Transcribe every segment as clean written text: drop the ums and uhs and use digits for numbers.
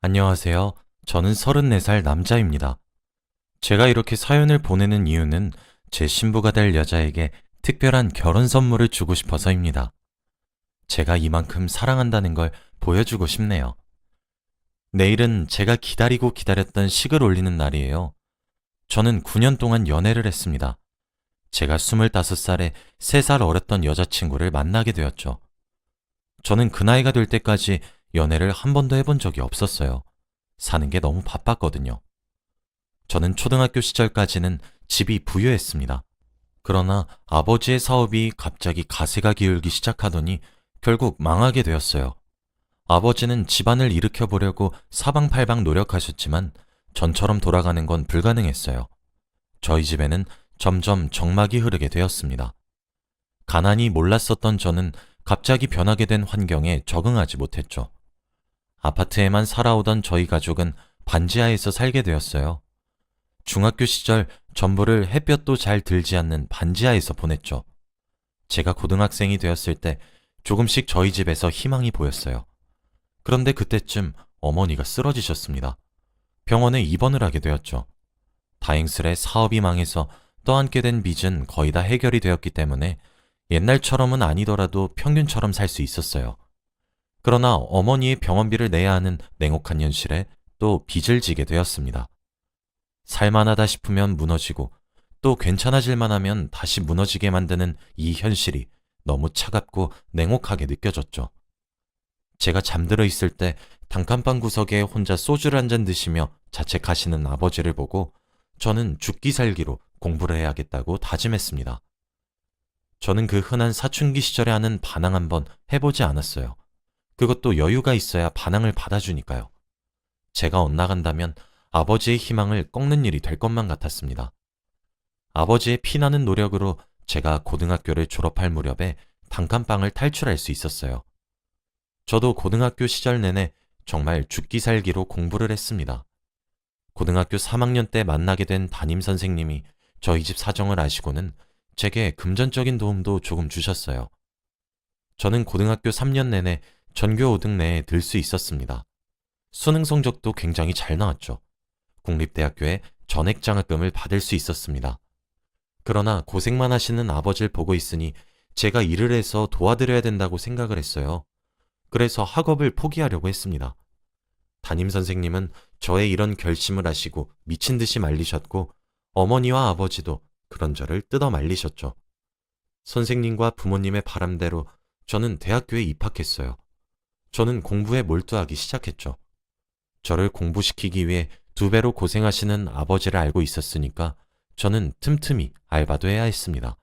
안녕하세요. 저는 34살 남자입니다. 제가 이렇게 사연을 보내는 이유는 제 신부가 될 여자에게 특별한 결혼 선물을 주고 싶어서입니다. 제가 이만큼 사랑한다는 걸 보여주고 싶네요. 내일은 제가 기다리고 기다렸던 식을 올리는 날이에요. 저는 9년 동안 연애를 했습니다. 제가 25살에 3살 어렸던 여자친구를 만나게 되었죠. 저는 그 나이가 될 때까지 연애를 한 번도 해본 적이 없었어요. 사는 게 너무 바빴거든요. 저는 초등학교 시절까지는 집이 부유했습니다. 그러나 아버지의 사업이 갑자기 가세가 기울기 시작하더니 결국 망하게 되었어요. 아버지는 집안을 일으켜 보려고 사방팔방 노력하셨지만 전처럼 돌아가는 건 불가능했어요. 저희 집에는 점점 정막이 흐르게 되었습니다. 가난이 몰랐었던 저는 갑자기 변하게 된 환경에 적응하지 못했죠. 아파트에만 살아오던 저희 가족은 반지하에서 살게 되었어요. 중학교 시절 전부를 햇볕도 잘 들지 않는 반지하에서 보냈죠. 제가 고등학생이 되었을 때 조금씩 저희 집에서 희망이 보였어요. 그런데 그때쯤 어머니가 쓰러지셨습니다. 병원에 입원을 하게 되었죠. 다행스레 사업이 망해서 떠안게 된 빚은 거의 다 해결이 되었기 때문에 옛날처럼은 아니더라도 평균처럼 살 수 있었어요. 그러나 어머니의 병원비를 내야 하는 냉혹한 현실에 또 빚을 지게 되었습니다. 살만하다 싶으면 무너지고 또 괜찮아질만 하면 다시 무너지게 만드는 이 현실이 너무 차갑고 냉혹하게 느껴졌죠. 제가 잠들어 있을 때 단칸방 구석에 혼자 소주를 한 잔 드시며 자책하시는 아버지를 보고 저는 죽기 살기로 공부를 해야겠다고 다짐했습니다. 저는 그 흔한 사춘기 시절에 하는 반항 한번 해보지 않았어요. 그것도 여유가 있어야 반항을 받아주니까요. 제가 엇나간다면 아버지의 희망을 꺾는 일이 될 것만 같았습니다. 아버지의 피나는 노력으로 제가 고등학교를 졸업할 무렵에 단칸방을 탈출할 수 있었어요. 저도 고등학교 시절 내내 정말 죽기 살기로 공부를 했습니다. 고등학교 3학년 때 만나게 된 담임 선생님이 저희 집 사정을 아시고는 제게 금전적인 도움도 조금 주셨어요. 저는 고등학교 3년 내내 전교 5등 내에 들 수 있었습니다. 수능 성적도 굉장히 잘 나왔죠. 국립대학교에 전액 장학금을 받을 수 있었습니다. 그러나 고생만 하시는 아버지를 보고 있으니 제가 일을 해서 도와드려야 된다고 생각을 했어요. 그래서 학업을 포기하려고 했습니다. 담임 선생님은 저의 이런 결심을 하시고 미친 듯이 말리셨고 어머니와 아버지도 그런 저를 뜯어 말리셨죠. 선생님과 부모님의 바람대로 저는 대학교에 입학했어요. 저는 공부에 몰두하기 시작했죠. 저를 공부시키기 위해 2배로 고생하시는 아버지를 알고 있었으니까 저는 틈틈이 알바도 해야 했습니다.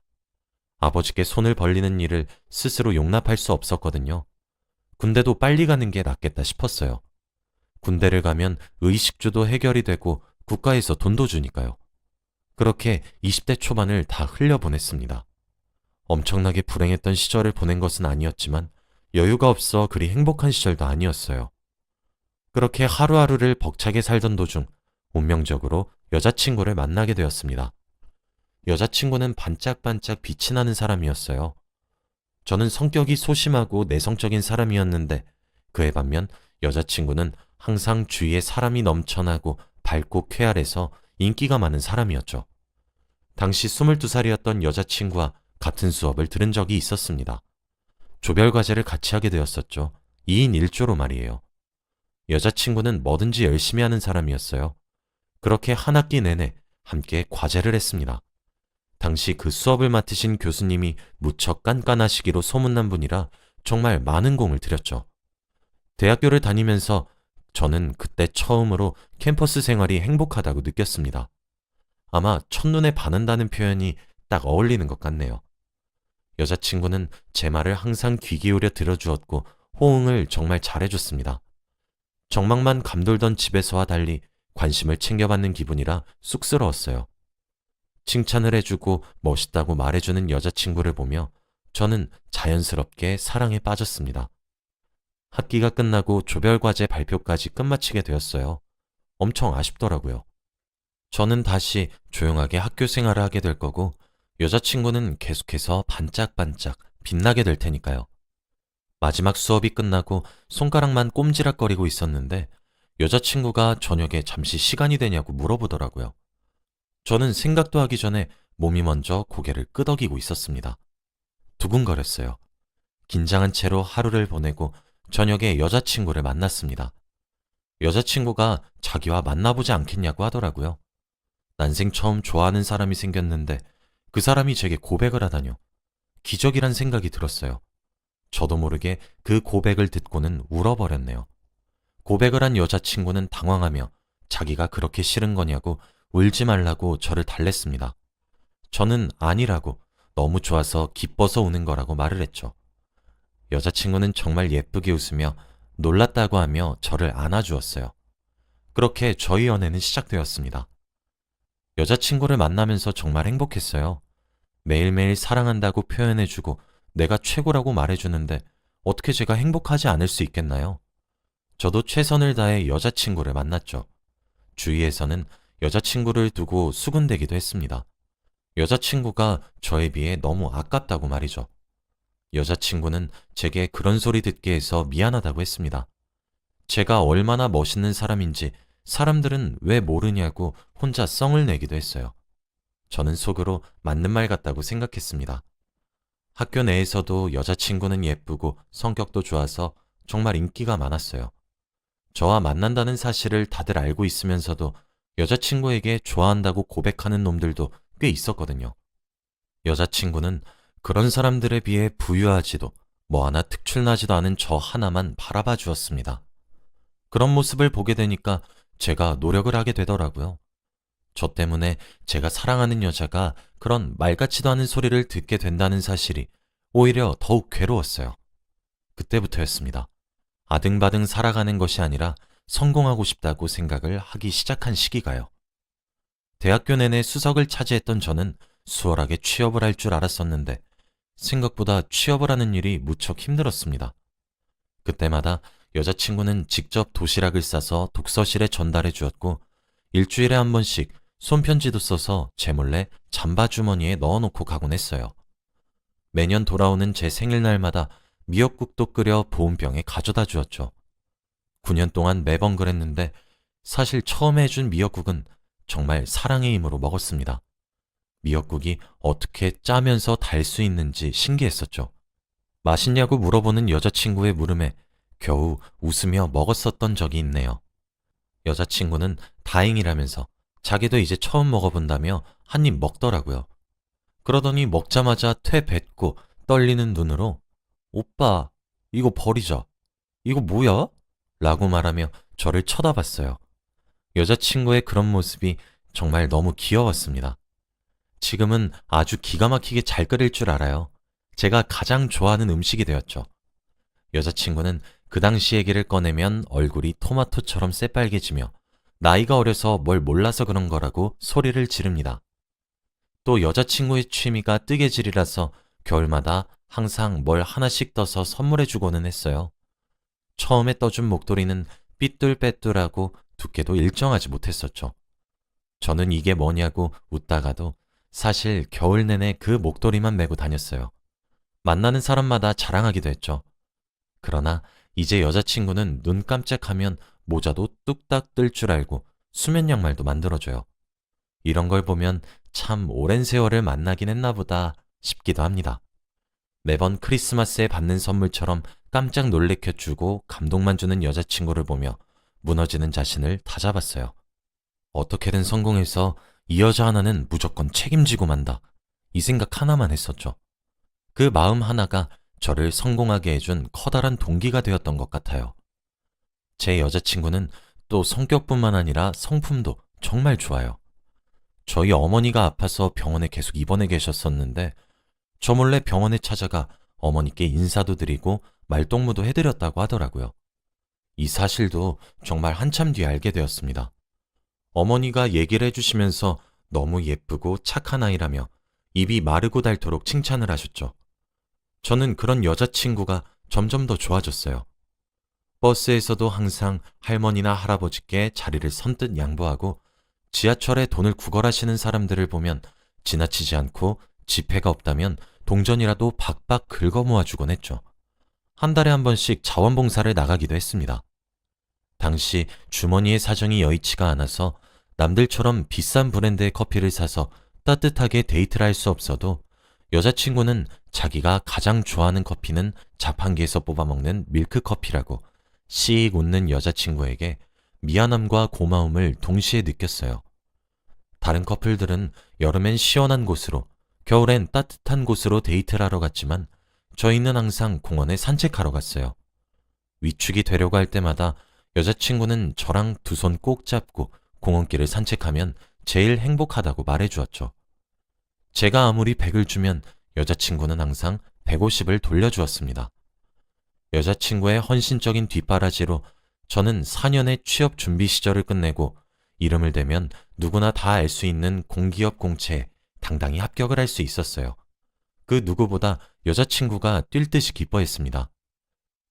아버지께 손을 벌리는 일을 스스로 용납할 수 없었거든요. 군대도 빨리 가는 게 낫겠다 싶었어요. 군대를 가면 의식주도 해결이 되고 국가에서 돈도 주니까요. 그렇게 20대 초반을 다 흘려보냈습니다. 엄청나게 불행했던 시절을 보낸 것은 아니었지만 여유가 없어 그리 행복한 시절도 아니었어요. 그렇게 하루하루를 벅차게 살던 도중 운명적으로 여자친구를 만나게 되었습니다. 여자친구는 반짝반짝 빛이 나는 사람이었어요. 저는 성격이 소심하고 내성적인 사람이었는데 그에 반면 여자친구는 항상 주위에 사람이 넘쳐나고 밝고 쾌활해서 인기가 많은 사람이었죠. 당시 22살이었던 여자친구와 같은 수업을 들은 적이 있었습니다. 조별 과제를 같이 하게 되었었죠. 2인 1조로 말이에요. 여자친구는 뭐든지 열심히 하는 사람이었어요. 그렇게 한 학기 내내 함께 과제를 했습니다. 당시 그 수업을 맡으신 교수님이 무척 깐깐하시기로 소문난 분이라 정말 많은 공을 들였죠. 대학교를 다니면서 저는 그때 처음으로 캠퍼스 생활이 행복하다고 느꼈습니다. 아마 첫눈에 반한다는 표현이 딱 어울리는 것 같네요. 여자친구는 제 말을 항상 귀 기울여 들어주었고 호응을 정말 잘해줬습니다. 정막만 감돌던 집에서와 달리 관심을 챙겨받는 기분이라 쑥스러웠어요. 칭찬을 해주고 멋있다고 말해주는 여자친구를 보며 저는 자연스럽게 사랑에 빠졌습니다. 학기가 끝나고 조별과제 발표까지 끝마치게 되었어요. 엄청 아쉽더라고요. 저는 다시 조용하게 학교 생활을 하게 될 거고 여자친구는 계속해서 반짝반짝 빛나게 될 테니까요. 마지막 수업이 끝나고 손가락만 꼼지락거리고 있었는데 여자친구가 저녁에 잠시 시간이 되냐고 물어보더라고요. 저는 생각도 하기 전에 몸이 먼저 고개를 끄덕이고 있었습니다. 두근거렸어요. 긴장한 채로 하루를 보내고 저녁에 여자친구를 만났습니다. 여자친구가 자기와 만나보지 않겠냐고 하더라고요. 난생 처음 좋아하는 사람이 생겼는데 그 사람이 제게 고백을 하다뇨. 기적이란 생각이 들었어요. 저도 모르게 그 고백을 듣고는 울어버렸네요. 고백을 한 여자친구는 당황하며 자기가 그렇게 싫은 거냐고 울지 말라고 저를 달랬습니다. 저는 아니라고 너무 좋아서 기뻐서 우는 거라고 말을 했죠. 여자친구는 정말 예쁘게 웃으며 놀랐다고 하며 저를 안아주었어요. 그렇게 저희 연애는 시작되었습니다. 여자친구를 만나면서 정말 행복했어요. 매일매일 사랑한다고 표현해주고 내가 최고라고 말해주는데 어떻게 제가 행복하지 않을 수 있겠나요? 저도 최선을 다해 여자친구를 만났죠. 주위에서는 여자친구를 두고 수군대기도 했습니다. 여자친구가 저에 비해 너무 아깝다고 말이죠. 여자친구는 제게 그런 소리 듣게 해서 미안하다고 했습니다. 제가 얼마나 멋있는 사람인지 사람들은 왜 모르냐고 혼자 썽을 내기도 했어요. 저는 속으로 맞는 말 같다고 생각했습니다. 학교 내에서도 여자친구는 예쁘고 성격도 좋아서 정말 인기가 많았어요. 저와 만난다는 사실을 다들 알고 있으면서도 여자친구에게 좋아한다고 고백하는 놈들도 꽤 있었거든요. 여자친구는 그런 사람들에 비해 부유하지도 뭐 하나 특출나지도 않은 저 하나만 바라봐 주었습니다. 그런 모습을 보게 되니까 제가 노력을 하게 되더라고요. 저 때문에 제가 사랑하는 여자가 그런 말 같지도 않은 소리를 듣게 된다는 사실이 오히려 더욱 괴로웠어요. 그때부터였습니다. 아등바등 살아가는 것이 아니라 성공하고 싶다고 생각을 하기 시작한 시기가요. 대학교 내내 수석을 차지했던 저는 수월하게 취업을 할 줄 알았었는데 생각보다 취업을 하는 일이 무척 힘들었습니다. 그때마다 여자친구는 직접 도시락을 싸서 독서실에 전달해 주었고 일주일에 한 번씩 손편지도 써서 제 몰래 잠바 주머니에 넣어놓고 가곤 했어요. 매년 돌아오는 제 생일날마다 미역국도 끓여 보온병에 가져다 주었죠. 9년 동안 매번 그랬는데 사실 처음 해준 미역국은 정말 사랑의 힘으로 먹었습니다. 미역국이 어떻게 짜면서 달 수 있는지 신기했었죠. 맛있냐고 물어보는 여자친구의 물음에 겨우 웃으며 먹었었던 적이 있네요. 여자친구는 다행이라면서 자기도 이제 처음 먹어본다며 한 입 먹더라고요. 그러더니 먹자마자 퇴 뱉고 떨리는 눈으로 오빠, 이거 버리자. 이거 뭐야? 라고 말하며 저를 쳐다봤어요. 여자친구의 그런 모습이 정말 너무 귀여웠습니다. 지금은 아주 기가 막히게 잘 끓일 줄 알아요. 제가 가장 좋아하는 음식이 되었죠. 여자친구는 그 당시 얘기를 꺼내면 얼굴이 토마토처럼 새빨개지며 나이가 어려서 뭘 몰라서 그런 거라고 소리를 지릅니다. 또 여자친구의 취미가 뜨개질이라서 겨울마다 항상 뭘 하나씩 떠서 선물해주고는 했어요. 처음에 떠준 목도리는 삐뚤빼뚤하고 두께도 일정하지 못했었죠. 저는 이게 뭐냐고 웃다가도 사실 겨울 내내 그 목도리만 메고 다녔어요. 만나는 사람마다 자랑하기도 했죠. 그러나 이제 여자친구는 눈 깜짝하면 모자도 뚝딱 뜰 줄 알고 수면 양말도 만들어줘요. 이런 걸 보면 참 오랜 세월을 만나긴 했나 보다 싶기도 합니다. 매번 크리스마스에 받는 선물처럼 깜짝 놀래켜주고 감동만 주는 여자친구를 보며 무너지는 자신을 다잡았어요. 어떻게든 성공해서 이 여자 하나는 무조건 책임지고 만다. 이 생각 하나만 했었죠. 그 마음 하나가 저를 성공하게 해준 커다란 동기가 되었던 것 같아요. 제 여자친구는 또 성격뿐만 아니라 성품도 정말 좋아요. 저희 어머니가 아파서 병원에 계속 입원해 계셨었는데 저 몰래 병원에 찾아가 어머니께 인사도 드리고 말동무도 해드렸다고 하더라고요. 이 사실도 정말 한참 뒤에 알게 되었습니다. 어머니가 얘기를 해주시면서 너무 예쁘고 착한 아이라며 입이 마르고 닳도록 칭찬을 하셨죠. 저는 그런 여자친구가 점점 더 좋아졌어요. 버스에서도 항상 할머니나 할아버지께 자리를 선뜻 양보하고 지하철에 돈을 구걸하시는 사람들을 보면 지나치지 않고 지폐가 없다면 동전이라도 박박 긁어 모아주곤 했죠. 한 달에 한 번씩 자원봉사를 나가기도 했습니다. 당시 주머니의 사정이 여의치가 않아서 남들처럼 비싼 브랜드의 커피를 사서 따뜻하게 데이트를 할 수 없어도 여자친구는 자기가 가장 좋아하는 커피는 자판기에서 뽑아먹는 밀크커피라고 씩 웃는 여자친구에게 미안함과 고마움을 동시에 느꼈어요. 다른 커플들은 여름엔 시원한 곳으로, 겨울엔 따뜻한 곳으로 데이트를 하러 갔지만 저희는 항상 공원에 산책하러 갔어요. 위축이 되려고 할 때마다 여자친구는 저랑 두 손 꼭 잡고 공원길을 산책하면 제일 행복하다고 말해주었죠. 제가 아무리 100을 주면 여자친구는 항상 150을 돌려주었습니다. 여자친구의 헌신적인 뒷바라지로 저는 4년의 취업 준비 시절을 끝내고 이름을 대면 누구나 다 알 수 있는 공기업 공채에 당당히 합격을 할 수 있었어요. 그 누구보다 여자친구가 뛸 듯이 기뻐했습니다.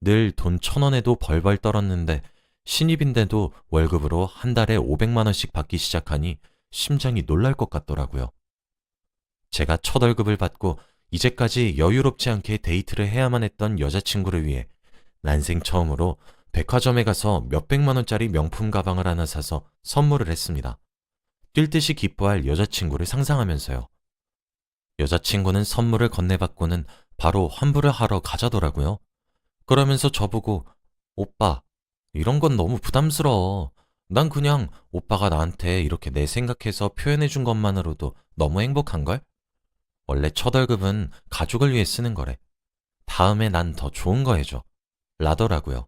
늘 돈 1,000원에도 벌벌 떨었는데 신입인데도 월급으로 한 달에 500만 원씩 받기 시작하니 심장이 놀랄 것 같더라고요. 제가 첫 월급을 받고 이제까지 여유롭지 않게 데이트를 해야만 했던 여자친구를 위해 난생 처음으로 백화점에 가서 몇백만 원짜리 명품 가방을 하나 사서 선물을 했습니다. 뛸 듯이 기뻐할 여자친구를 상상하면서요. 여자친구는 선물을 건네받고는 바로 환불을 하러 가자더라고요. 그러면서 저보고 오빠, 이런 건 너무 부담스러워. 난 그냥 오빠가 나한테 이렇게 내 생각해서 표현해준 것만으로도 너무 행복한걸? 원래 첫 월급은 가족을 위해 쓰는 거래. 다음에 난 더 좋은 거 해줘. 라더라고요.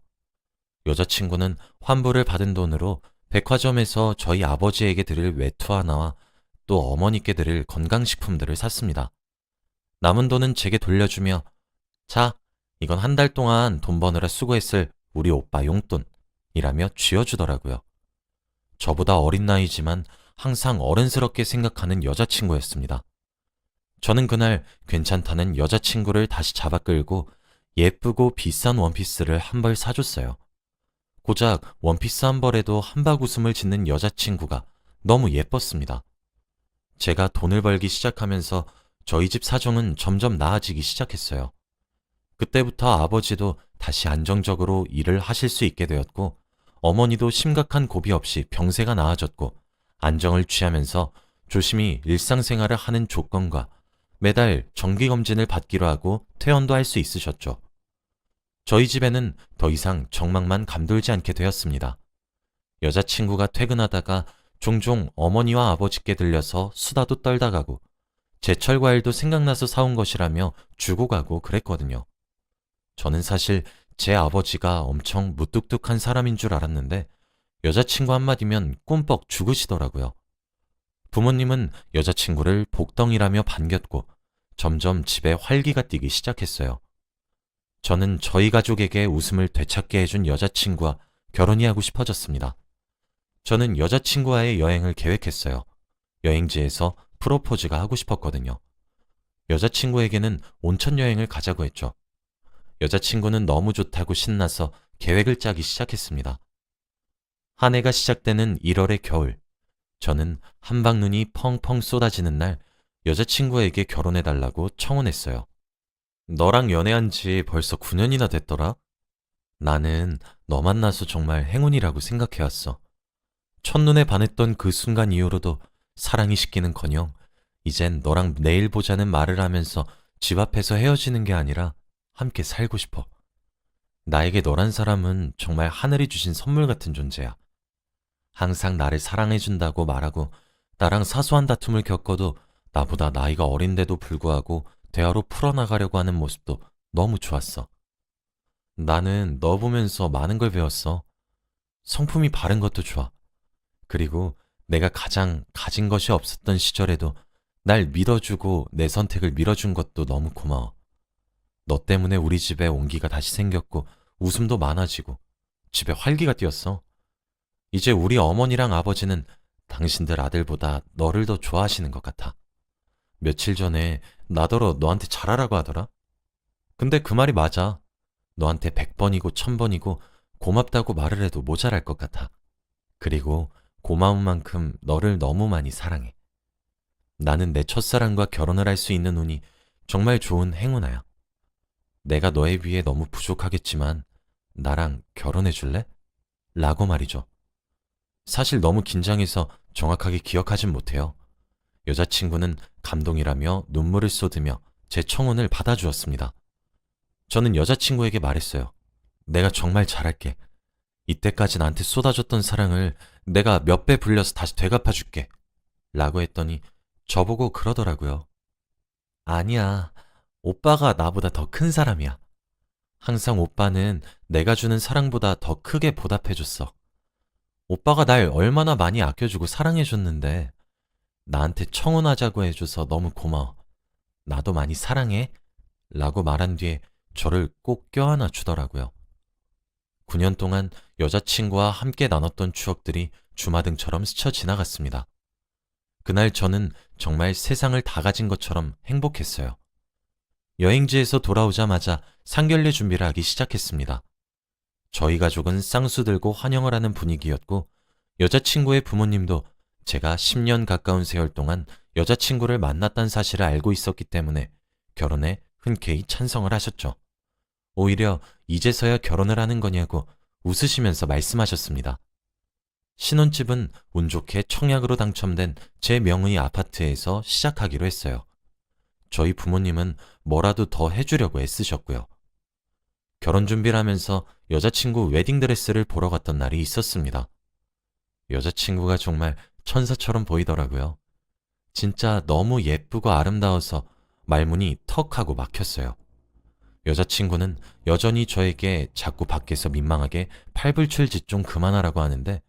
여자친구는 환불을 받은 돈으로 백화점에서 저희 아버지에게 드릴 외투 하나와 또 어머니께 드릴 건강식품들을 샀습니다. 남은 돈은 제게 돌려주며 자, 이건 한 달 동안 돈 버느라 수고했을 우리 오빠 용돈이라며 쥐어주더라고요. 저보다 어린 나이지만 항상 어른스럽게 생각하는 여자친구였습니다. 저는 그날 괜찮다는 여자친구를 다시 잡아 끌고 예쁘고 비싼 원피스를 한 벌 사줬어요. 고작 원피스 한 벌에도 한박 웃음을 짓는 여자친구가 너무 예뻤습니다. 제가 돈을 벌기 시작하면서 저희 집 사정은 점점 나아지기 시작했어요. 그때부터 아버지도 다시 안정적으로 일을 하실 수 있게 되었고 어머니도 심각한 고비 없이 병세가 나아졌고 안정을 취하면서 조심히 일상생활을 하는 조건과 매달 정기검진을 받기로 하고 퇴원도 할 수 있으셨죠. 저희 집에는 더 이상 정막만 감돌지 않게 되었습니다. 여자친구가 퇴근하다가 종종 어머니와 아버지께 들려서 수다도 떨다 가고 제철 과일도 생각나서 사온 것이라며 주고 가고 그랬거든요. 저는 사실 제 아버지가 엄청 무뚝뚝한 사람인 줄 알았는데 여자친구 한마디면 꿈뻑 죽으시더라고요. 부모님은 여자친구를 복덩이라며 반겼고 점점 집에 활기가 뛰기 시작했어요. 저는 저희 가족에게 웃음을 되찾게 해준 여자친구와 결혼이 하고 싶어졌습니다. 저는 여자친구와의 여행을 계획했어요. 여행지에서 프로포즈가 하고 싶었거든요. 여자친구에게는 온천 여행을 가자고 했죠. 여자친구는 너무 좋다고 신나서 계획을 짜기 시작했습니다. 한 해가 시작되는 1월의 겨울, 저는 한방눈이 펑펑 쏟아지는 날 여자친구에게 결혼해달라고 청혼했어요. 너랑 연애한 지 벌써 9년이나 됐더라? 나는 너 만나서 정말 행운이라고 생각해왔어. 첫눈에 반했던 그 순간 이후로도 사랑이 식기는커녕 이젠 너랑 내일 보자는 말을 하면서 집 앞에서 헤어지는 게 아니라 함께 살고 싶어. 나에게 너란 사람은 정말 하늘이 주신 선물 같은 존재야. 항상 나를 사랑해준다고 말하고 나랑 사소한 다툼을 겪어도 나보다 나이가 어린데도 불구하고 대화로 풀어나가려고 하는 모습도 너무 좋았어. 나는 너 보면서 많은 걸 배웠어. 성품이 바른 것도 좋아. 그리고 내가 가장 가진 것이 없었던 시절에도 날 믿어주고 내 선택을 밀어준 것도 너무 고마워. 너 때문에 우리 집에 온기가 다시 생겼고 웃음도 많아지고 집에 활기가 뛰었어. 이제 우리 어머니랑 아버지는 당신들 아들보다 너를 더 좋아하시는 것 같아. 며칠 전에 나더러 너한테 잘하라고 하더라. 근데 그 말이 맞아. 너한테 100번이고 1000번이고 고맙다고 말을 해도 모자랄 것 같아. 그리고 고마운 만큼 너를 너무 많이 사랑해. 나는 내 첫사랑과 결혼을 할 수 있는 운이 정말 좋은 행운아야. 내가 너에 비해 너무 부족하겠지만 나랑 결혼해 줄래? 라고 말이죠. 사실 너무 긴장해서 정확하게 기억하진 못해요. 여자친구는 감동이라며 눈물을 쏟으며 제 청혼을 받아주었습니다. 저는 여자친구에게 말했어요. 내가 정말 잘할게. 이때까지 나한테 쏟아줬던 사랑을 내가 몇 배 불려서 다시 되갚아줄게. 라고 했더니 저보고 그러더라고요. 아니야. 오빠가 나보다 더 큰 사람이야. 항상 오빠는 내가 주는 사랑보다 더 크게 보답해줬어. 오빠가 날 얼마나 많이 아껴주고 사랑해줬는데 나한테 청혼하자고 해줘서 너무 고마워. 나도 많이 사랑해. 라고 말한 뒤에 저를 꼭 껴안아 주더라고요. 9년 동안 여자친구와 함께 나눴던 추억들이 주마등처럼 스쳐 지나갔습니다. 그날 저는 정말 세상을 다 가진 것처럼 행복했어요. 여행지에서 돌아오자마자 상견례 준비를 하기 시작했습니다. 저희 가족은 쌍수 들고 환영을 하는 분위기였고 여자친구의 부모님도 제가 10년 가까운 세월 동안 여자친구를 만났다는 사실을 알고 있었기 때문에 결혼에 흔쾌히 찬성을 하셨죠. 오히려 이제서야 결혼을 하는 거냐고 웃으시면서 말씀하셨습니다. 신혼집은 운 좋게 청약으로 당첨된 제 명의 아파트에서 시작하기로 했어요. 저희 부모님은 뭐라도 더 해주려고 애쓰셨고요. 결혼 준비를 하면서 여자친구 웨딩드레스를 보러 갔던 날이 있었습니다. 여자친구가 정말 천사처럼 보이더라고요. 진짜 너무 예쁘고 아름다워서 말문이 턱 하고 막혔어요. 여자친구는 여전히 저에게 자꾸 밖에서 민망하게 팔불출짓 좀 그만하라고 하는데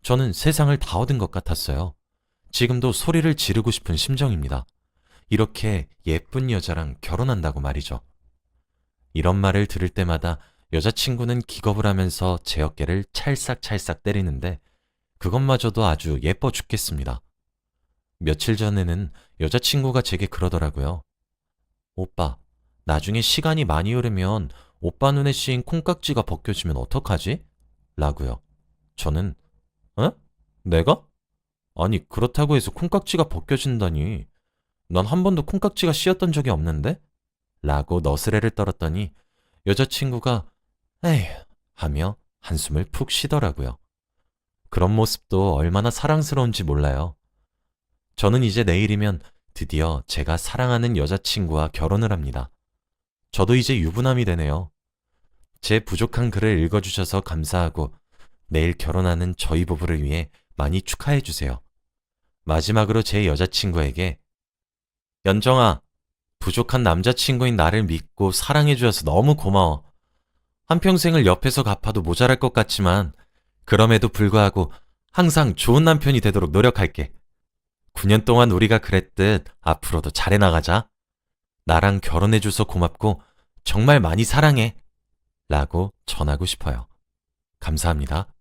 저는 세상을 다 얻은 것 같았어요. 지금도 소리를 지르고 싶은 심정입니다. 이렇게 예쁜 여자랑 결혼한다고 말이죠. 이런 말을 들을 때마다 여자친구는 기겁을 하면서 제 어깨를 찰싹찰싹 때리는데 그것마저도 아주 예뻐 죽겠습니다. 며칠 전에는 여자친구가 제게 그러더라고요. 오빠, 나중에 시간이 많이 흐르면 오빠 눈에 씌인 콩깍지가 벗겨지면 어떡하지? 라고요. 저는 에? 내가? 아니 그렇다고 해서 콩깍지가 벗겨진다니. 난 한 번도 콩깍지가 씌었던 적이 없는데? 라고 너스레를 떨었더니 여자친구가 에휴 하며 한숨을 푹 쉬더라고요. 그런 모습도 얼마나 사랑스러운지 몰라요. 저는 이제 내일이면 드디어 제가 사랑하는 여자친구와 결혼을 합니다. 저도 이제 유부남이 되네요. 제 부족한 글을 읽어주셔서 감사하고 내일 결혼하는 저희 부부를 위해 많이 축하해 주세요. 마지막으로 제 여자친구에게 연정아, 부족한 남자친구인 나를 믿고 사랑해 주셔서 너무 고마워. 한평생을 옆에서 갚아도 모자랄 것 같지만 그럼에도 불구하고 항상 좋은 남편이 되도록 노력할게. 9년 동안 우리가 그랬듯 앞으로도 잘해 나가자. 나랑 결혼해줘서 고맙고 정말 많이 사랑해. 라고 전하고 싶어요. 감사합니다.